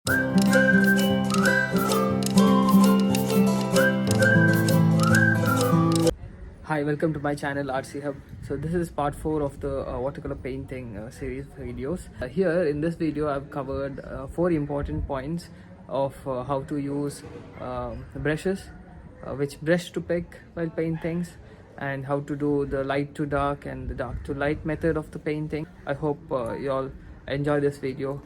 Hi, welcome to my channel RC Hub. So this is part 4 of the watercolor painting series videos. Here in this video I've covered 4 important points of how to use brushes, which brush to pick while paintings, and how to do the light to dark and the dark to light method of the painting. I hope you all enjoy this video.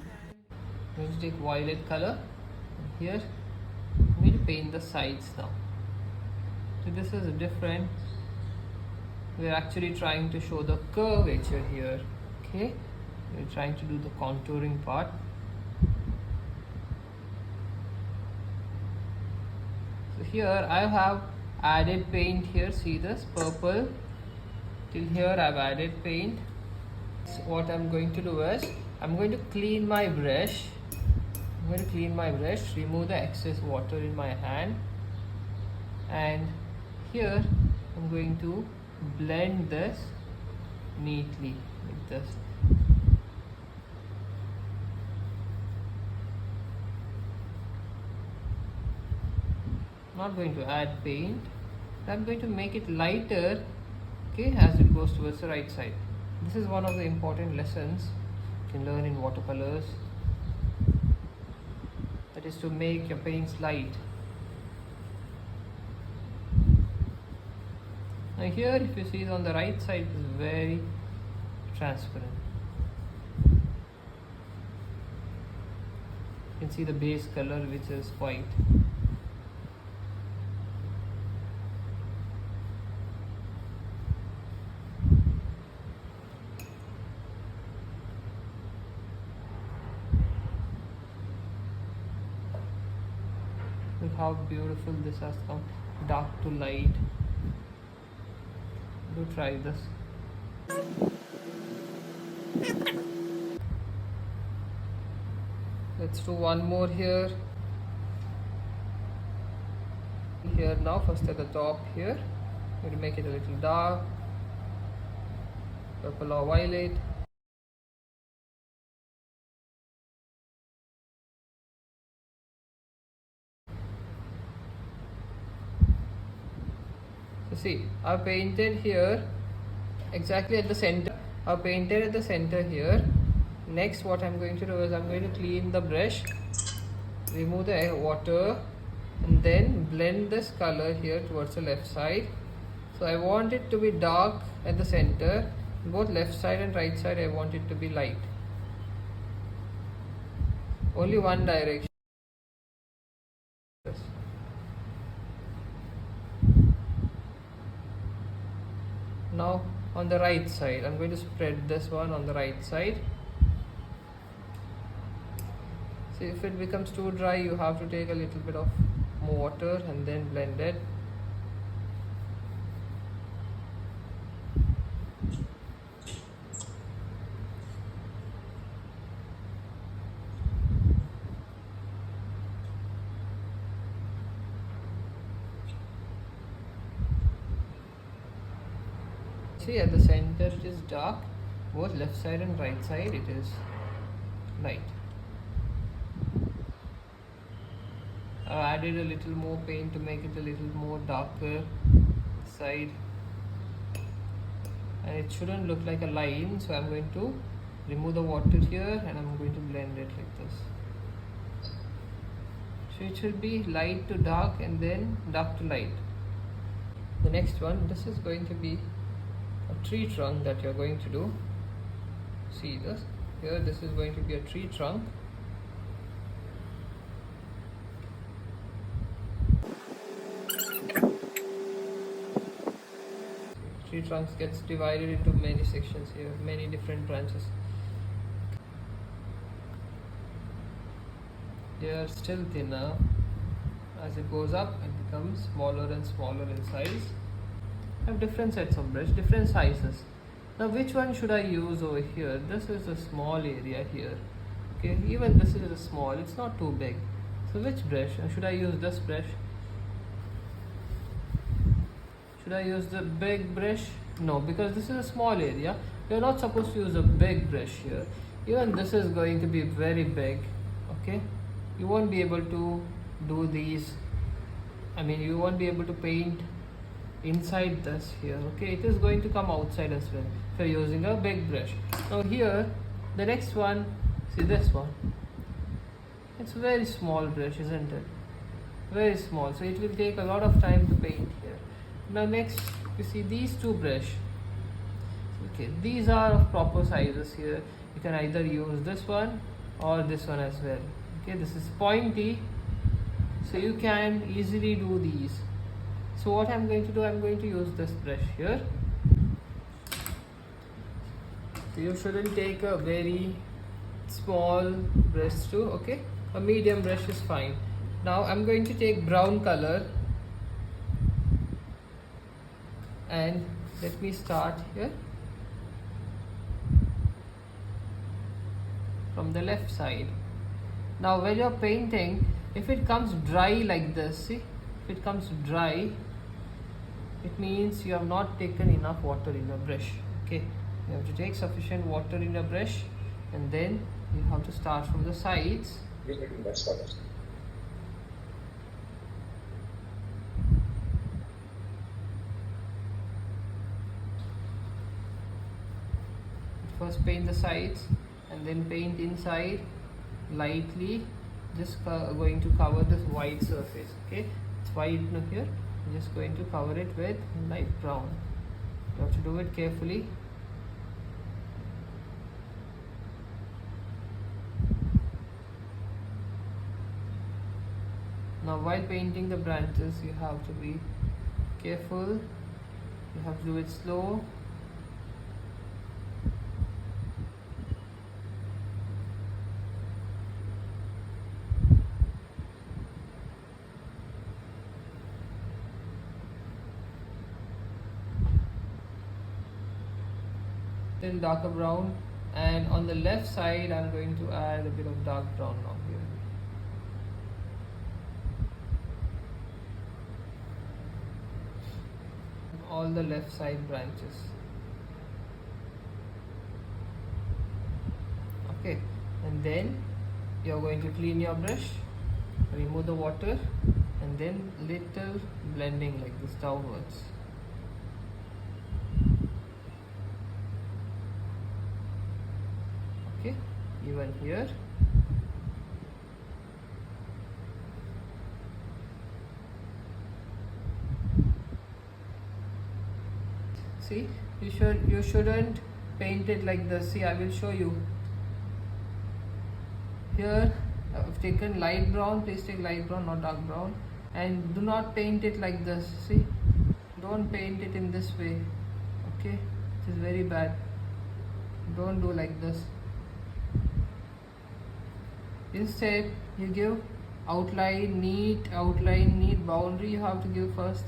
I'm going to take violet color. Here I'm going to paint the sides now. So this is different. We're actually trying to show the curvature here. Okay, we're trying to do the contouring part. So here I have added paint here. See this purple till here I've added paint. So what I'm going to do is I'm going to clean my brush. Remove the excess water in my hand, and here I'm going to blend this neatly like this. Not going to add paint. I'm going to make it lighter, okay, as it goes towards the right side. This is one of the important lessons you can learn in watercolors, that is to make your paints light. Now here if you see on the right side is very transparent. You can see the base color which is white. Look how beautiful this has come, dark to light. Do try this. Let's do one more here. Here now, first at the top here, I'm going to make it a little dark, purple or violet. So see, I've painted here exactly at the center. I've painted at the center here. Next what I'm going to do is I'm going to clean the brush, remove the water, and then blend this color here towards the left side. So I want it to be dark at the center. Both left side and right side I want it to be light. Only one direction. Now on the right side I'm going to spread this one on the right side. See, if it becomes too dry you have to take a little bit of more water and then blend it. See, at the center it is dark, both left side and right side it is light. I've added a little more paint to make it a little more darker side, and it shouldn't look like a line, so I'm going to remove the water here and I'm going to blend it like this. So it should be light to dark and then dark to light. The next one, this is going to be a tree trunk that you're going to do. See this here, this is going to be a tree trunk. Tree trunks gets divided into many sections here, many different branches. They are still thinner. As it goes up it becomes smaller and smaller in size. I have different sets of brush, different sizes. Now which one should I use over here? This is a small area here. Okay, even this is a small, it's not too big. So which brush? Should I use this brush? Should I use the big brush? No, because this is a small area. You're not supposed to use a big brush here. Even this is going to be very big. Okay, you won't be able to do these. I mean, you won't be able to paint inside this here. Okay, it is going to come outside as well if you're using a big brush. Now here, the next one, see this one. It's a very small brush, isn't it? Very small, so it will take a lot of time to paint here. Now next, you see these two brush. Okay, these are of proper sizes here. You can either use this one or this one as well. Okay, this is pointy, so you can easily do these. So what I'm going to do, I'm going to use this brush here. So you shouldn't take a very small brush too, okay? A medium brush is fine. Now I'm going to take brown color and let me start here from the left side. Now when you're painting, if it comes dry like this, see, if it comes dry, it means you have not taken enough water in your brush. Okay, you have to take sufficient water in your brush, and then you have to start from the sides. First paint the sides and then paint inside lightly, just going to cover this white surface. Okay, it's white here. I'm just going to cover it with light brown. You have to do it carefully. Now while painting the branches, you have to be careful. You have to do it slow. Till darker brown, and on the left side I'm going to add a bit of dark brown now here. All the left side branches. Okay, and then you're going to clean your brush, remove the water, and then little blending like this downwards. Okay, even here. See, you shouldn't paint it like this. See, I will show you. Here I've taken light brown. Please take light brown, not dark brown, and do not paint it like this. See, don't paint it in this way. Okay, it is very bad. Don't do like this. Instead, you give outline, neat boundary. You have to give first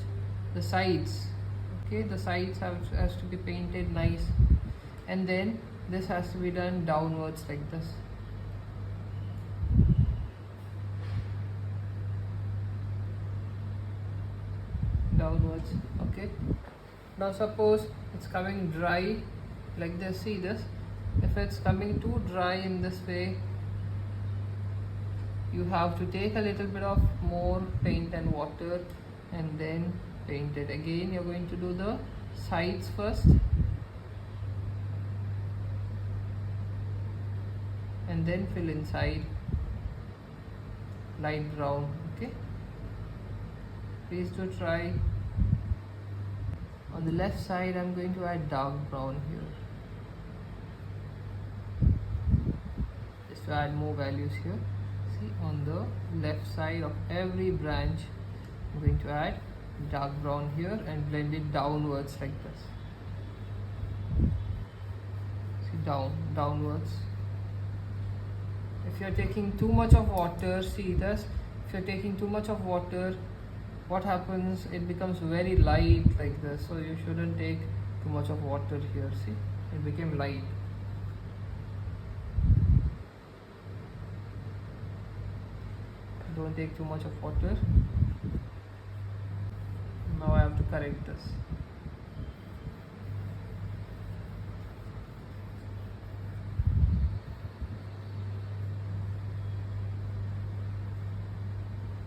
the sides. Okay, the sides has to be painted nice, and then this has to be done downwards like this. Downwards. Okay, now suppose it's coming dry like this. See this, if it's coming too dry in this way, you have to take a little bit of more paint and water and then paint it again. You're going to do the sides first and then fill inside light brown. Okay, please do try. On the left side I'm going to add dark brown here, just to add more values here. See, on the left side of every branch I'm going to add dark brown here and blend it downwards like this. See, downwards. If you're taking too much of water, see this, if you're taking too much of water, what happens, it becomes very light like this. So you shouldn't take too much of water here. See, it became light. Don't take too much of water. Now I have to correct this.